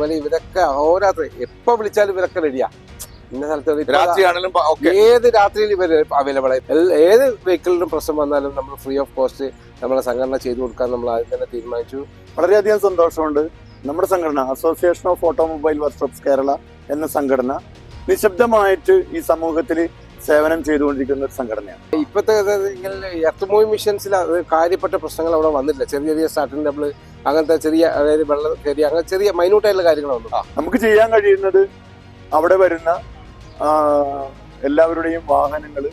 അതേപോലെ ഇവരൊക്കെ അഹോരാത്രി എപ്പോ വിളിച്ചാലും ഇവരൊക്കെ റെഡിയാ. ഇന്ന രാത്രിയാണെങ്കിലും ഏത് രാത്രിയിൽ ഇവര് അവൈലബിൾ ആയി. ഏത് വെഹിക്കിളിനും പ്രശ്നം വന്നാലും നമ്മൾ ഫ്രീ ഓഫ് കോസ്റ്റ് നമ്മളെ സംഘടന ചെയ്തു കൊടുക്കാൻ നമ്മൾ ആദ്യം തന്നെ തീരുമാനിച്ചു. വളരെയധികം സന്തോഷമുണ്ട്. നമ്മുടെ സംഘടന association of automobile workshops Kerala എന്ന സംഘടന നിശബ്ദമായിട്ട് ഈ സമൂഹത്തിൽ സേവനം ചെയ്തുകൊണ്ടിരിക്കുന്ന ഒരു സംഘടനയാണ്. ഇപ്പോഴത്തെ എർത്ത് മൂവിംഗ് മിഷൻസിൽ അത് കാര്യപ്പെട്ട പ്രശ്നങ്ങൾ അവിടെ വന്നില്ല. ചെറിയ ചെറിയ സ്റ്റാർട്ടിംഗ് ഡബിൾ അങ്ങനത്തെ ചെറിയ, അതായത് വെള്ളം കയറി അങ്ങനെ ചെറിയ മൈന്യൂട്ടായിട്ടുള്ള കാര്യങ്ങളൊന്നും നമുക്ക് ചെയ്യാൻ കഴിയുന്നത് അവിടെ വരുന്ന എല്ലാവരുടെയും വാഹനങ്ങൾ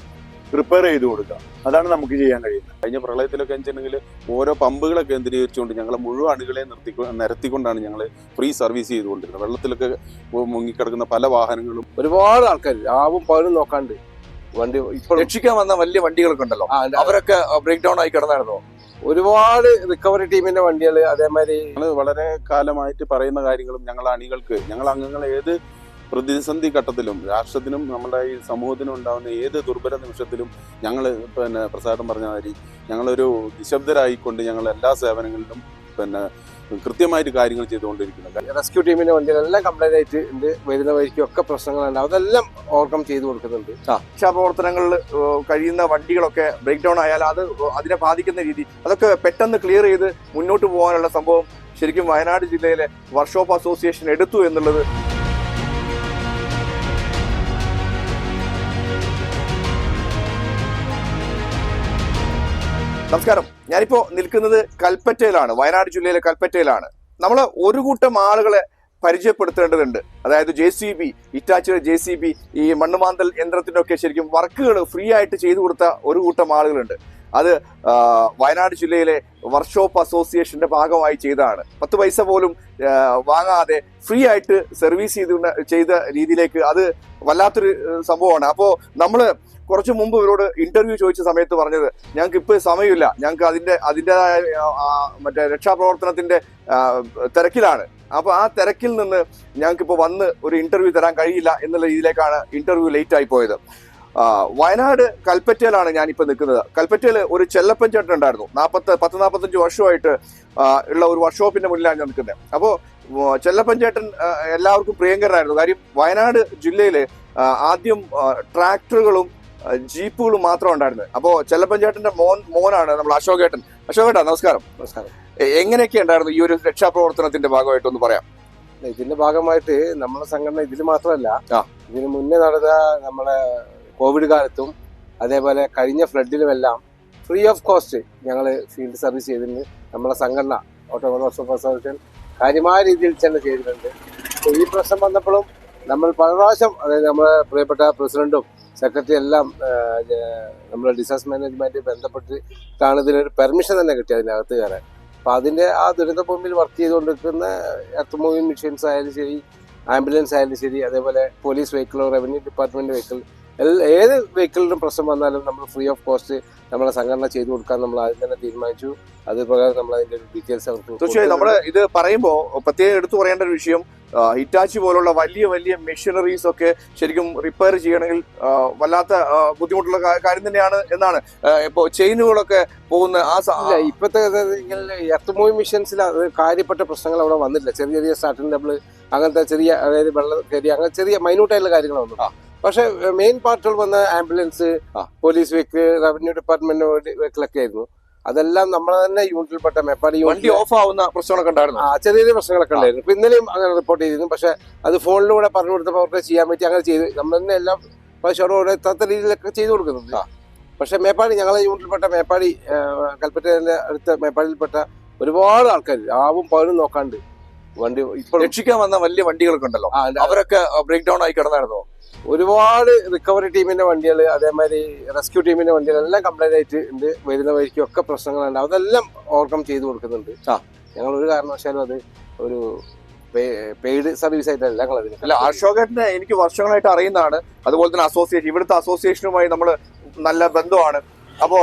റിപ്പയർ ചെയ്ത് കൊടുക്കുക. അതാണ് നമുക്ക് ചെയ്യാൻ കഴിയുന്നത്. കഴിഞ്ഞ പ്രളയത്തിലൊക്കെ വെച്ചിട്ടുണ്ടെങ്കിൽ ഓരോ പമ്പുകളെ കേന്ദ്രീകരിച്ചുകൊണ്ട് ഞങ്ങൾ മുഴുവൻ അണികളെ നിരത്തിക്കൊണ്ടാണ് ഞങ്ങൾ ഫ്രീ സർവീസ് ചെയ്തുകൊണ്ടിരുന്നത്. വെള്ളത്തിലൊക്കെ മുങ്ങിക്കിടക്കുന്ന പല വാഹനങ്ങളും ഒരുപാട് ആൾക്കാർ ആവും പകലും നോക്കാണ്ട് വണ്ടി ഇപ്പോൾ രക്ഷിക്കാൻ വന്ന വലിയ വണ്ടികളൊക്കെ ഉണ്ടല്ലോ, അവരൊക്കെ ബ്രേക്ക് ഡൗൺ ആയി കിടന്നായിരുന്നോ? ഒരുപാട് റിക്കവറി ടീമിന്റെ വണ്ടികൾ. അതേമാതിരി ഞങ്ങൾ വളരെ കാലമായിട്ട് പറയുന്ന കാര്യങ്ങളും ഞങ്ങൾ അണികൾക്ക്, ഞങ്ങൾ അംഗങ്ങൾ ഏത് പ്രതിസന്ധി ഘട്ടത്തിലും രാഷ്ട്രത്തിനും നമ്മുടെ ഈ സമൂഹത്തിനും ഉണ്ടാകുന്ന ഏത് ദുർബല നിമിഷത്തിലും ഞങ്ങൾ പ്രസാദം പറഞ്ഞ മാതിരി ഞങ്ങളൊരു നിശബ്ദരായിക്കൊണ്ട് ഞങ്ങൾ എല്ലാ സേവനങ്ങളിലും കൃത്യമായിട്ട് കാര്യങ്ങൾ ചെയ്തുകൊണ്ടിരിക്കുന്നത്. റെസ്ക്യൂ ടീമിന്റെ വണ്ടികളെല്ലാം കംപ്ലൈന്റ് ആയിട്ട് ഉണ്ട്. വരുന്ന വഴിക്കും ഒക്കെ പ്രശ്നങ്ങളുണ്ട്, അതെല്ലാം ഓവർകം ചെയ്തു കൊടുക്കുന്നുണ്ട്. രക്ഷാപ്രവർത്തനങ്ങളിൽ കഴിയുന്ന വണ്ടികളൊക്കെ ബ്രേക്ക് ഡൗൺ ആയാൽ അതിനെ ബാധിക്കുന്ന രീതി അതൊക്കെ പെട്ടെന്ന് ക്ലിയർ ചെയ്ത് മുന്നോട്ട് പോകാനുള്ള സംഭവം ശരിക്കും വയനാട് ജില്ലയിലെ വർക്ക്ഷോപ്പ് അസോസിയേഷൻ എടുത്തു എന്നുള്ളത്. നമസ്കാരം, ഞാനിപ്പോ നിൽക്കുന്നത് കൽപ്പറ്റയിലാണ്, വയനാട് ജില്ലയിലെ കൽപ്പറ്റയിലാണ്. നമ്മൾ ഒരു കൂട്ടം ആളുകളെ പരിചയപ്പെടുത്തേണ്ടതുണ്ട്. അതായത് JCB, ഇറ്റാച്ചിയുടെ JCB, ഈ മണ്ണുമാന്തൽ യന്ത്രത്തിന്റെ ഒക്കെ ശരിക്കും വർക്കുകൾ ഫ്രീ ആയിട്ട് ചെയ്തു കൊടുത്ത ഒരു കൂട്ടം ആളുകളുണ്ട്. അത് വയനാട് ജില്ലയിലെ വർക്ക്ഷോപ്പ് അസോസിയേഷന്റെ ഭാഗമായി ചെയ്തതാണ്. 10 പൈസ പോലും വാങ്ങാതെ ഫ്രീ ആയിട്ട് സർവീസ് ചെയ്ത രീതിയിലേക്ക് അത് വല്ലാത്തൊരു സംഭവമാണ്. അപ്പോൾ നമ്മള് കുറച്ചു മുമ്പ് ഇവരോട് ഇന്റർവ്യൂ ചോദിച്ച സമയത്ത് പറഞ്ഞത്, ഞങ്ങൾക്ക് ഇപ്പോൾ സമയമില്ല, ഞങ്ങൾക്ക് അതിൻ്റെതായ മറ്റേ രക്ഷാപ്രവർത്തനത്തിന്റെ തിരക്കിലാണ്. അപ്പൊ ആ തിരക്കിൽ നിന്ന് ഞങ്ങൾക്കിപ്പോൾ വന്ന് ഒരു ഇന്റർവ്യൂ തരാൻ കഴിയില്ല എന്നുള്ള രീതിയിലേക്കാണ് ഇന്റർവ്യൂ ലേറ്റ് ആയി പോയത്. വയനാട് കൽപ്പറ്റയിലാണ് ഞാനിപ്പോൾ നിൽക്കുന്നത്. കൽപ്പറ്റയിൽ ഒരു ചെല്ലപ്പൻ ചേട്ടൻ ഉണ്ടായിരുന്നു. 40-45 വർഷമായിട്ട് ഉള്ള ഒരു വർക്ക്ഷോപ്പിന്റെ മുന്നിലാണ് ഞാൻ നിൽക്കുന്നത്. അപ്പോൾ ചെല്ലപ്പൻ ചേട്ടൻ എല്ലാവർക്കും പ്രിയങ്കരനായിരുന്നു. കാര്യം വയനാട് ജില്ലയില് ആദ്യം ട്രാക്ടറുകളും ജീപ്പുകളും മാത്രം ഉണ്ടായിരുന്നത്. അപ്പോൾ ചെല്ലപ്പൻ ചേട്ടന്റെ മോനാണ് നമ്മൾ അശോകേട്ടൻ. അശോകേട്ടാ നമസ്കാരം. നമസ്കാരം. എങ്ങനെയൊക്കെ ഉണ്ടായിരുന്നു ഈ ഒരു രക്ഷാപ്രവർത്തനത്തിന്റെ ഭാഗമായിട്ടൊന്ന് പറയാം? ഇതിന്റെ ഭാഗമായിട്ട് നമ്മളെ സംഘടന ഇതിൽ മാത്രമല്ല, ഇതിന് മുന്നേ നടന്ന നമ്മളെ കോവിഡ് കാലത്തും അതേപോലെ കഴിഞ്ഞ ഫ്ലഡിലുമെല്ലാം ഫ്രീ ഓഫ് കോസ്റ്റ് ഞങ്ങൾ ഫീൽഡ് സർവീസ് ചെയ്തിട്ടുണ്ട്. നമ്മളെ സംഘടന ഓട്ടോമോട്ടീവ് വർക്ക്ഷോപ്പ് അസോസിയേഷൻ കാര്യമായ രീതിയിൽ തന്നെ ചെയ്തിട്ടുണ്ട്. ഈ പ്രശ്നം വന്നപ്പോഴും നമ്മൾ പല പ്രാവശ്യം, അതായത് നമ്മളെ പ്രിയപ്പെട്ട പ്രസിഡന്റും സെക്രട്ടറി എല്ലാം നമ്മുടെ ഡിസാസ്റ്റർ മാനേജ്മെന്റ് ബന്ധപ്പെട്ടിട്ടാണ് ഇതിനൊരു പെർമിഷൻ തന്നെ കിട്ടി അതിനകത്ത് കയറാൻ. അപ്പം അതിൻ്റെ ആ ദുരന്ത ഭൂമിയിൽ വർക്ക് ചെയ്തുകൊണ്ടിരിക്കുന്ന എർത്ത് മൂവിംഗ് മെഷീൻസ് ആയാലും ശരി, ആംബുലൻസ് ആയാലും ശരി, അതേപോലെ പോലീസ് വെഹിക്കിളോ റവന്യൂ ഡിപ്പാർട്ട്മെന്റ് വെഹിക്കിൾ, ഏത് വെഹിക്കിളിനും പ്രശ്നം വന്നാലും നമ്മൾ ഫ്രീ ഓഫ് കോസ്റ്റ് നമ്മളെ സംഘടന ചെയ്തു കൊടുക്കാൻ നമ്മൾ ആദ്യം തന്നെ തീരുമാനിച്ചു. അത് പ്രകാരം നമ്മൾ അതിന്റെ ഡീറ്റെയിൽസ് അവർക്ക് തീർച്ചയായും നമ്മൾ ഇത് പറയുമ്പോൾ പ്രത്യേകം എടുത്തു പറയേണ്ട ഒരു വിഷയം, ഹിറ്റാച്ചി പോലുള്ള വലിയ വലിയ മെഷീനറീസ് ഒക്കെ ശരിക്കും റിപ്പയർ ചെയ്യണമെങ്കിൽ വല്ലാത്ത ബുദ്ധിമുട്ടുള്ള കാര്യം തന്നെയാണ് എന്നാണ്. ഇപ്പോൾ ചെയിനുകളൊക്കെ പോകുന്ന ഇപ്പോഴത്തെ എർത്ത് മൂവിംഗ് മിഷൻസിൽ അത് കാര്യപ്പെട്ട പ്രശ്നങ്ങൾ അവിടെ വന്നില്ല. ചെറിയ ചെറിയ സ്റ്റാർട്ടിംഗ് ഡബിൾ അങ്ങനത്തെ ചെറിയ, അതായത് വെള്ളം കയറി അങ്ങനെ ചെറിയ മൈന്യൂട്ടായിട്ടുള്ള കാര്യങ്ങളൊന്നും. പക്ഷെ മെയിൻ പാർട്ടുകൾ വന്ന ambulance, police vehicle, revenue department വെഹിക്കിളൊക്കെ ആയിരുന്നു. അതെല്ലാം നമ്മളെ തന്നെ യൂണിറ്റിൽപ്പെട്ട മേപ്പാടി വണ്ടി ഓഫ് ആവുന്ന പ്രശ്നങ്ങളൊക്കെ ഉണ്ടായിരുന്നു. ചെറിയ ചെറിയ പ്രശ്നങ്ങളൊക്കെ ഉണ്ടായിരുന്നു. ഇപ്പൊ ഇന്നലെയും അങ്ങനെ റിപ്പോർട്ട് ചെയ്തിരുന്നു. പക്ഷെ അത് ഫോണിലൂടെ പറഞ്ഞു കൊടുത്തപ്പോൾ അവർക്ക് ചെയ്യാൻ പറ്റി, അങ്ങനെ ചെയ്ത് നമ്മൾ തന്നെ എല്ലാം പ്രാവശ്യം എത്താത്ത രീതിയിലൊക്കെ ചെയ്തു കൊടുക്കുന്നുണ്ട്. പക്ഷെ മേപ്പാടി, ഞങ്ങളെ യൂണിറ്റിൽപ്പെട്ട മേപ്പാടി, കൽപ്പറ്റയിലെ അടുത്ത മേപ്പാടിയിൽപ്പെട്ട ഒരുപാട് ആൾക്കാർ ആവും പകലും നോക്കാണ്ട് വണ്ടി ഇപ്പോൾ രക്ഷിക്കാൻ വന്ന വലിയ വണ്ടികളൊക്കെ ഉണ്ടല്ലോ, അവരൊക്കെ ബ്രേക്ക് ഡൗൺ ആയി കിടന്നായിരുന്നോ? ഒരുപാട് റിക്കവറി ടീമിന്റെ വണ്ടികൾ, അതേമാതിരി റെസ്ക്യൂ ടീമിന്റെ വണ്ടികളെല്ലാം കംപ്ലൈന്റ് ആയിട്ട് ഉണ്ട്. വരുന്ന വഴിക്കും ഒക്കെ പ്രശ്നങ്ങളുണ്ട്, അതെല്ലാം ഓവർകം ചെയ്തു കൊടുക്കുന്നുണ്ട്. ഞങ്ങൾ ഒരു കാരണവശാലും അത് ഒരു പെയ്ഡ് സർവീസ് ആയിട്ടല്ല ഞങ്ങൾ അതിന്. അല്ല, അശോകേട്ടനെ എനിക്ക് വർഷങ്ങളായിട്ട് അറിയുന്നതാണ്. അതുപോലെ തന്നെ അസോസിയേഷൻ, ഇവിടുത്തെ അസോസിയേഷനുമായി നമ്മൾ നല്ല ബന്ധമാണ്. അപ്പോ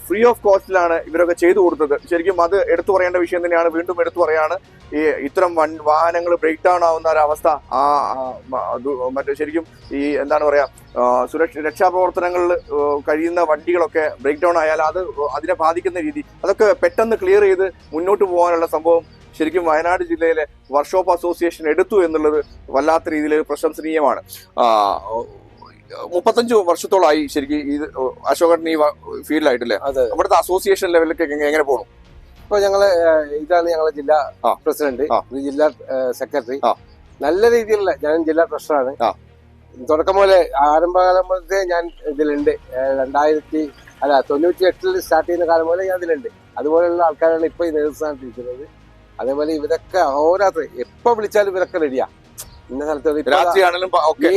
ഫ്രീ ഓഫ് കോസ്റ്റിലാണ് ഇവരൊക്കെ ചെയ്തു കൊടുത്തത്. ശരിക്കും അത് എടുത്തു പറയേണ്ട വിഷയം തന്നെയാണ്. വീണ്ടും എടുത്തു പറയാണ്, ഈ ഇത്തരം വാഹനങ്ങൾ ബ്രേക്ക് ഡൗൺ ആവുന്ന ഒരവസ്ഥ മറ്റേ ശരിക്കും ഈ എന്താണ് പറയാ, രക്ഷാപ്രവർത്തനങ്ങളിൽ കഴിയുന്ന വണ്ടികളൊക്കെ ബ്രേക്ക് ഡൗൺ ആയാൽ അതിനെ ബാധിക്കുന്ന രീതി അതൊക്കെ പെട്ടെന്ന് ക്ലിയർ ചെയ്ത് മുന്നോട്ട് പോകാനുള്ള സംഭവം ശരിക്കും വയനാട് ജില്ലയിലെ വർക്ക്ഷോപ്പ് അസോസിയേഷൻ എടുത്തു എന്നുള്ളത് വല്ലാത്ത രീതിയിൽ പ്രശംസനീയമാണ്. 35 വർഷത്തോളമായി ശരിക്കും ഇത് അശോകൻ ഈ ഫീൽഡിലായിട്ടില്ലേ? അവിടുത്തെ അസോസിയേഷൻ ലെവലിലേക്ക് എങ്ങനെ പോകണം? ഇപ്പൊ ഞങ്ങള് ഇതാണ് ഞങ്ങളെ ജില്ലാ പ്രസിഡന്റ്, ജില്ലാ സെക്രട്ടറി. നല്ല രീതിയിലുള്ള ഞാൻ ജില്ലാ ട്രഷറാണ്. തുടക്കം പോലെ ആരംഭകാലം മുതലേ ഞാൻ ഇതിലുണ്ട്. 98 സ്റ്റാർട്ട് ചെയ്യുന്ന കാലം പോലെ ഞാൻ ഇതിലുണ്ട്. അതുപോലെയുള്ള ആൾക്കാരാണ് ഇപ്പൊ ഈ നേതൃസ്ഥാനത്തിരിക്കുന്നത്. അതേപോലെ ഇവരൊക്കെ അഹോരാത്രി എപ്പോ വിളിച്ചാലും ഇവരൊക്കെ റെഡിയാ. ഇന്ന സ്ഥലത്ത്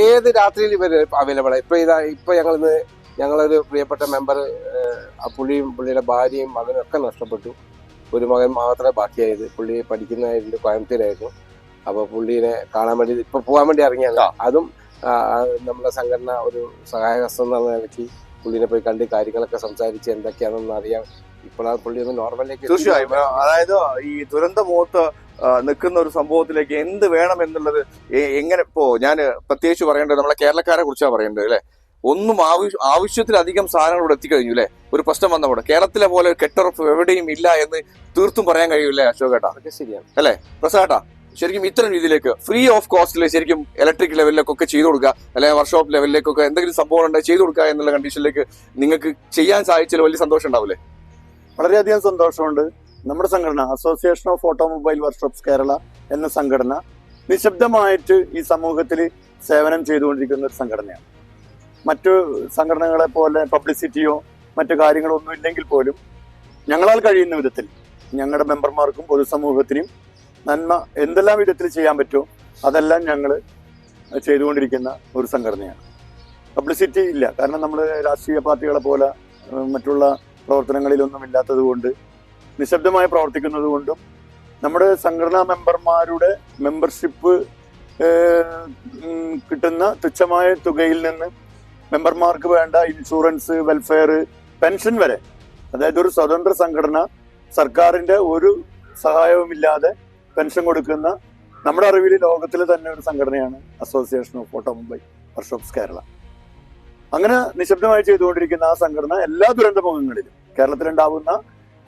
ഏത് രാത്രിയിൽ ഇവര് അവൈലബിൾ ആണ്. ഇപ്പൊ ഞങ്ങളൊരു പ്രിയപ്പെട്ട മെമ്പർ, പുള്ളിയുടെ ഭാര്യയും മകനും ഒക്കെ നഷ്ടപ്പെട്ടു. ഒരു മകൻ മാത്രമേ ബാക്കിയായത്. പുള്ളി പഠിക്കുന്നതായിരുന്നു, കോയമ്പത്തൂരായിരുന്നു. അപ്പൊ പുള്ളിനെ കാണാൻ വേണ്ടി ഇപ്പൊ പോകാൻ വേണ്ടി ഇറങ്ങിയാണ്. അതും നമ്മുടെ സംഘടന ഒരു സഹായഹസ്തം എന്നുള്ള നിലയ്ക്ക് പുള്ളിനെ പോയി കണ്ട് കാര്യങ്ങളൊക്കെ സംസാരിച്ച് എന്തൊക്കെയാണെന്ന് അറിയാം. ഇപ്പോഴാണ് പുള്ളി ഒന്ന് നോർമലിലേക്ക്. തീർച്ചയായും. അതായത് ഈ ദുരന്ത മുഖത്ത് നിൽക്കുന്ന ഒരു സംഭവത്തിലേക്ക് എന്ത് വേണം എന്നുള്ളത് എങ്ങനെ ഇപ്പോ ഞാൻ പ്രത്യേകിച്ച് പറയേണ്ടത് നമ്മളെ കേരളക്കാരെ കുറിച്ചാണ് പറയേണ്ടത് അല്ലെ. ഒന്നും ആവശ്യത്തിലധികം സാധനങ്ങൾ ഇവിടെ എത്തിക്കഴിഞ്ഞു അല്ലെ. ഒരു പ്രശ്നം വന്നപ്പോൾ കേരളത്തിലെ പോലെ കെട്ടുറപ്പ് എവിടെയും ഇല്ല എന്ന് തീർത്തും പറയാൻ കഴിയൂല്ലേ അശോകേട്ടാ? ശരിയാണ് അല്ലെ പ്രസാദേട്ടാ? ശരിക്കും ഇത്തരം രീതിയിലേക്ക് ഫ്രീ ഓഫ് കോസ്റ്റിൽ ശരിക്കും ഇലക്ട്രിക് ലെവലിലേക്കൊക്കെ ചെയ്തു കൊടുക്കുക, അല്ലെങ്കിൽ വർക്ക്ഷോപ്പ് ലെവലിലേക്കൊക്കെ എന്തെങ്കിലും സംഭവം ഉണ്ടെങ്കിൽ ചെയ്തു കൊടുക്കുക എന്നുള്ള കണ്ടീഷനിലേക്ക് നിങ്ങൾക്ക് ചെയ്യാൻ സാധിച്ചാൽ വലിയ സന്തോഷം ഉണ്ടാവില്ലേ? വളരെയധികം സന്തോഷമുണ്ട്. നമ്മുടെ സംഘടന association of automobile workshops Kerala എന്ന സംഘടന നിശബ്ദമായിട്ട് ഈ സമൂഹത്തിൽ സേവനം ചെയ്തുകൊണ്ടിരിക്കുന്ന ഒരു സംഘടനയാണ്. മറ്റു സംഘടനകളെ പോലെ പബ്ലിസിറ്റിയോ മറ്റു കാര്യങ്ങളോ ഒന്നും ഇല്ലെങ്കിൽ പോലും ഞങ്ങളാൽ കഴിയുന്ന വിധത്തിൽ ഞങ്ങളുടെ മെമ്പർമാർക്കും പൊതുസമൂഹത്തിനും നന്മ എന്തെല്ലാം വിധത്തിൽ ചെയ്യാൻ പറ്റുമോ അതെല്ലാം ഞങ്ങൾ ചെയ്തുകൊണ്ടിരിക്കുന്ന ഒരു സംഘടനയാണ്. പബ്ലിസിറ്റി ഇല്ല, കാരണം നമ്മൾ രാഷ്ട്രീയ പാർട്ടികളെ പോലെ മറ്റുള്ള പ്രവർത്തനങ്ങളിലൊന്നും ഇല്ലാത്തത് കൊണ്ട് നിശബ്ദമായി പ്രവർത്തിക്കുന്നത് കൊണ്ടും നമ്മുടെ സംഘടനാ മെമ്പർമാരുടെ മെമ്പർഷിപ്പ് കിട്ടുന്ന തുച്ഛമായ തുകയിൽ നിന്ന് മെമ്പർമാർക്ക് വേണ്ട ഇൻഷുറൻസ്, വെൽഫെയർ, പെൻഷൻ വരെ, അതായത് ഒരു സ്വതന്ത്ര സംഘടന സർക്കാരിന്റെ ഒരു സഹായവുമില്ലാതെ പെൻഷൻ കൊടുക്കുന്ന നമ്മുടെ അറിവിൽ ലോകത്തിലെ തന്നെ ഒരു സംഘടനയാണ് association of automobile workshops Kerala. അങ്ങനെ നിശബ്ദമായി ചെയ്തുകൊണ്ടിരിക്കുന്ന ആ സംഘടന എല്ലാ ദുരന്തമുഖങ്ങളിലും കേരളത്തിലുണ്ടാവുന്ന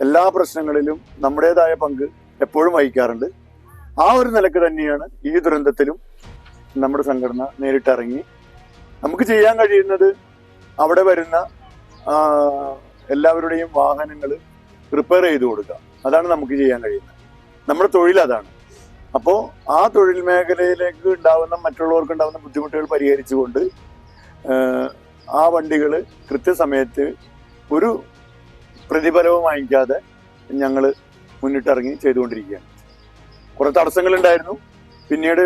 എല്ലാ പ്രശ്നങ്ങളിലും നമ്മുടേതായ പങ്ക് എപ്പോഴും വഹിക്കാറുണ്ട്. ആ ഒരു നിലക്ക് തന്നെയാണ് ഈ ദുരന്തത്തിലും നമ്മുടെ സംഘടന നേരിട്ടിറങ്ങി നമുക്ക് ചെയ്യാൻ കഴിയുന്നത് അവിടെ വരുന്ന എല്ലാവരുടെയും വാഹനങ്ങൾ റിപ്പയർ ചെയ്തു കൊടുക്കുക. അതാണ് നമുക്ക് ചെയ്യാൻ കഴിയുന്നത്. നമ്മുടെ തൊഴിൽ അതാണ്. അപ്പോൾ ആ തൊഴിൽ മേഖലയിലേക്ക് ഉണ്ടാവുന്ന മറ്റുള്ളവർക്ക് ഉണ്ടാവുന്ന ബുദ്ധിമുട്ടുകൾ പരിഹരിച്ചുകൊണ്ട് ആ വണ്ടികൾ കൃത്യസമയത്ത് ഒരു പ്രതിഫലവും വാങ്ങിക്കാതെ ഞങ്ങൾ മുന്നിട്ടിറങ്ങി ചെയ്തുകൊണ്ടിരിക്കുകയാണ്. കുറെ തടസ്സങ്ങളുണ്ടായിരുന്നു. പിന്നീട്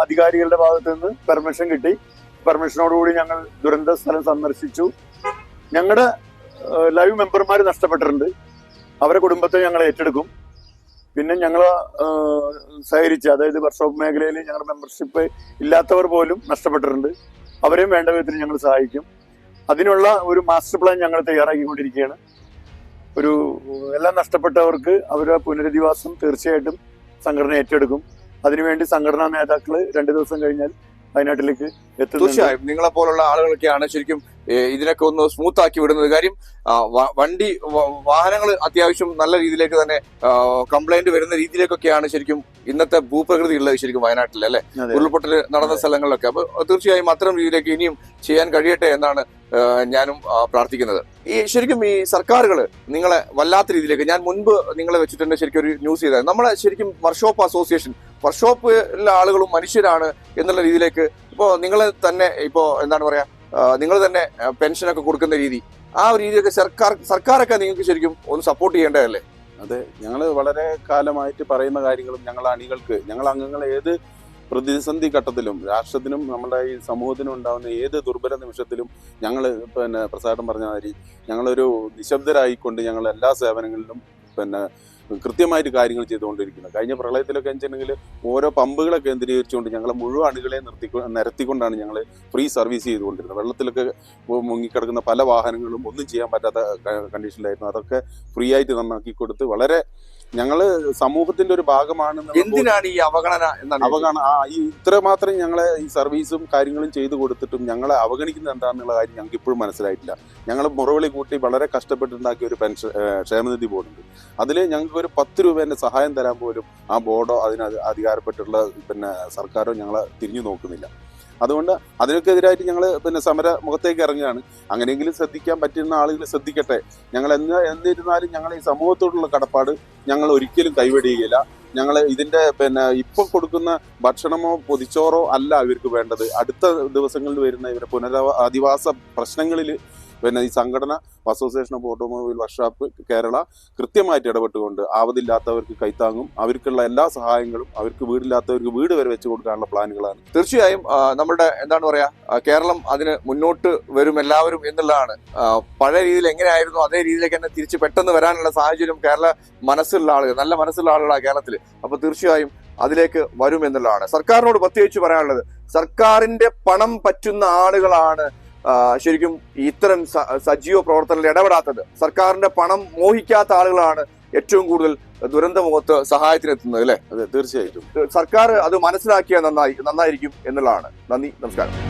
അധികാരികളുടെ ഭാഗത്തു നിന്ന് പെർമിഷൻ കിട്ടി. പെർമിഷനോടുകൂടി ഞങ്ങൾ ദുരന്ത സ്ഥലം സന്ദർശിച്ചു. ഞങ്ങളുടെ ലൈവ് മെമ്പർമാർ നഷ്ടപ്പെട്ടിട്ടുണ്ട്. അവരെ കുടുംബത്തെ ഞങ്ങൾ ഏറ്റെടുക്കും. പിന്നെ ഞങ്ങൾ സഹകരിച്ച്, അതായത് വർക്ക്ഷോപ്പ് മേഖലയിൽ ഞങ്ങളുടെ മെമ്പർഷിപ്പ് ഇല്ലാത്തവർ പോലും നഷ്ടപ്പെട്ടിട്ടുണ്ട്. അവരെയും വേണ്ട വിധത്തിൽ ഞങ്ങൾ സഹായിക്കും. അതിനുള്ള ഒരു മാസ്റ്റർ പ്ലാൻ ഞങ്ങൾ തയ്യാറാക്കിക്കൊണ്ടിരിക്കുകയാണ്. എല്ലാം നഷ്ടപ്പെട്ടവർക്ക് അവരുടെ പുനരധിവാസം തീർച്ചയായിട്ടും സംഘടന ഏറ്റെടുക്കും. അതിനുവേണ്ടി സംഘടനാ നേതാക്കൾ 2 ദിവസം കഴിഞ്ഞാൽ വയനാട്ടിലേക്ക് എത്തും. തീർച്ചയായും നിങ്ങളെ പോലുള്ള ആളുകളൊക്കെയാണ് ശരിക്കും ഇതിനൊക്കെ ഒന്ന് സ്മൂത്ത് ആക്കി വിടുന്നത്. കാര്യം വാഹനങ്ങൾ അത്യാവശ്യം നല്ല രീതിയിലേക്ക് തന്നെ കംപ്ലൈന്റ് വരുന്ന രീതിയിലേക്കൊക്കെയാണ് ശരിക്കും ഇന്നത്തെ ഭൂപ്രകൃതി ഉള്ളത് ശരിക്കും വയനാട്ടിൽ അല്ലെ, ഉരുൾപൊട്ടൽ നടന്ന സ്ഥലങ്ങളിലൊക്കെ. അപ്പൊ തീർച്ചയായും അത്തരം രീതിയിലേക്ക് ഇനിയും ചെയ്യാൻ കഴിയട്ടെ എന്നാണ് ഞാനും പ്രാർത്ഥിക്കുന്നത്. ശരിക്കും ഈ സർക്കാരുകൾ നിങ്ങളെ വല്ലാത്ത രീതിയിലേക്ക്, ഞാൻ മുൻപ് നിങ്ങളെ വെച്ചിട്ടുണ്ട് ശരിക്കും ഒരു ന്യൂസ് ചെയ്തത്, നമ്മളെ ശരിക്കും വർക്ക്ഷോപ്പ് അസോസിയേഷൻ, വർക്ക്ഷോപ്പിലെ ആളുകളും മനുഷ്യരാണ് എന്നുള്ള രീതിയിലേക്ക് ഇപ്പോൾ നിങ്ങൾ തന്നെ ഇപ്പോൾ എന്താണ് പറയാ, നിങ്ങൾ തന്നെ പെൻഷനൊക്കെ കൊടുക്കുന്ന രീതി, ആ ഒരു രീതിയൊക്കെ സർക്കാരൊക്കെ നിങ്ങൾക്ക് ശരിക്കും ഒന്ന് സപ്പോർട്ട് ചെയ്യേണ്ടതല്ലേ? അതെ, ഞങ്ങൾ വളരെ കാലമായിട്ട് പറയുന്ന കാര്യങ്ങളും ഞങ്ങൾ അംഗങ്ങൾ ഏത് പ്രതിസന്ധി ഘട്ടത്തിലും രാഷ്ട്രത്തിനും നമ്മുടെ ഈ സമൂഹത്തിനും ഉണ്ടാകുന്ന ഏത് ദുർബല നിമിഷത്തിലും ഞങ്ങൾ പ്രസാദം പറഞ്ഞ മാതിരി ഞങ്ങളൊരു നിശബ്ദരായിക്കൊണ്ട് ഞങ്ങൾ എല്ലാ സേവനങ്ങളിലും കൃത്യമായിട്ട് കാര്യങ്ങൾ ചെയ്തുകൊണ്ടിരിക്കുന്നത്. കഴിഞ്ഞ പ്രളയത്തിലൊക്കെ വെച്ചിട്ടുണ്ടെങ്കിൽ ഓരോ പമ്പുകളെ കേന്ദ്രീകരിച്ചുകൊണ്ട് ഞങ്ങളെ മുഴുവൻ അണികളെ നിരത്തിക്കൊണ്ടാണ് ഞങ്ങൾ ഫ്രീ സർവീസ് ചെയ്തുകൊണ്ടിരുന്നത്. വെള്ളത്തിലൊക്കെ മുങ്ങിക്കിടക്കുന്ന പല വാഹനങ്ങളും ഒന്നും ചെയ്യാൻ പറ്റാത്ത കണ്ടീഷനിലായിരുന്നു. അതൊക്കെ ഫ്രീ ആയിട്ട് നന്നാക്കി കൊടുത്ത് വളരെ ഞങ്ങള് സമൂഹത്തിന്റെ ഒരു ഭാഗമാണ്. എന്തിനാണ് ഈ അവഗണന എന്നാണ് ഈ ഇത്രമാത്രം ഞങ്ങളെ ഈ സർവീസും കാര്യങ്ങളും ചെയ്തു കൊടുത്തിട്ടും ഞങ്ങളെ അവഗണിക്കുന്നത് എന്താണെന്നുള്ള കാര്യം ഞങ്ങൾക്ക് ഇപ്പോഴും മനസ്സിലായിട്ടില്ല. ഞങ്ങൾ മുറവിളി കൂട്ടി വളരെ കഷ്ടപ്പെട്ടുണ്ടാക്കിയ ഒരു പെൻഷൻ ക്ഷേമനിധി ബോർഡുണ്ട്. അതിൽ ഞങ്ങൾക്ക് ഒരു 10 രൂപേന്റെ സഹായം തരാൻ പോലും ആ ബോർഡോ അതിന് അധികാരപ്പെട്ടുള്ള സർക്കാരോ ഞങ്ങളെ തിരിഞ്ഞു നോക്കുന്നില്ല. അതുകൊണ്ട് അതിനൊക്കെ എതിരായിട്ട് ഞങ്ങൾ സമര മുഖത്തേക്ക് ഇറങ്ങുകയാണ്. അങ്ങനെയെങ്കിലും ശ്രദ്ധിക്കാൻ പറ്റുന്ന ആളുകൾ ശ്രദ്ധിക്കട്ടെ. ഞങ്ങൾ എന്നിരുന്നാലും ഞങ്ങൾ ഈ സമൂഹത്തോടുള്ള കടപ്പാട് ഞങ്ങൾ ഒരിക്കലും കൈവെടിയുകയില്ല. ഞങ്ങൾ ഇതിന്റെ ഇപ്പൊ കൊടുക്കുന്ന ഭക്ഷണമോ പൊതിച്ചോറോ അല്ല ഇവർക്ക് വേണ്ടത്. അടുത്ത ദിവസങ്ങളിൽ വരുന്ന ഇവരുടെ പുനരധിവാസ പ്രശ്നങ്ങളിൽ ഈ സംഘടന association of automobile workshop Kerala കൃത്യമായിട്ട് ഇടപെട്ടുകൊണ്ട് ആവതില്ലാത്തവർക്ക് കൈത്താങ്ങും, അവർക്കുള്ള എല്ലാ സഹായങ്ങളും, അവർക്ക് വീടില്ലാത്തവർക്ക് വീട് വരെ വെച്ച് കൊടുക്കാനുള്ള പ്ലാനുകളാണ്. തീർച്ചയായും നമ്മുടെ എന്താണ് പറയാ, കേരളം അതിന് മുന്നോട്ട് വരും എല്ലാവരും എന്നുള്ളതാണ്. പഴയ രീതിയിൽ എങ്ങനെയായിരുന്നു അതേ രീതിയിലേക്ക് തന്നെ തിരിച്ച് പെട്ടെന്ന് വരാനുള്ള സാഹചര്യം കേരള മനസ്സുള്ള ആളുകൾ, നല്ല മനസ്സുള്ള ആളുകളാണ് കേരളത്തിൽ. അപ്പൊ തീർച്ചയായും അതിലേക്ക് വരും എന്നുള്ളതാണ്. സർക്കാരിനോട് പ്രത്യേകിച്ച് പറയാനുള്ളത്, സർക്കാരിന്റെ പണം പറ്റുന്ന ആളുകളാണ് ശരിക്കും ഇത്തരം സജീവ പ്രവർത്തനങ്ങളിൽ ഇടപെടാത്തത്. സർക്കാരിന്റെ പണം മോഹിക്കാത്ത ആളുകളാണ് ഏറ്റവും കൂടുതൽ ദുരന്തമുഖത്ത് സഹായത്തിനെത്തുന്നത്, അല്ലേ? അതെ, തീർച്ചയായിട്ടും. സർക്കാർ അത് മനസ്സിലാക്കിയാൽ നന്നായിരിക്കും എന്നുള്ളതാണ്. നന്ദി, നമസ്കാരം.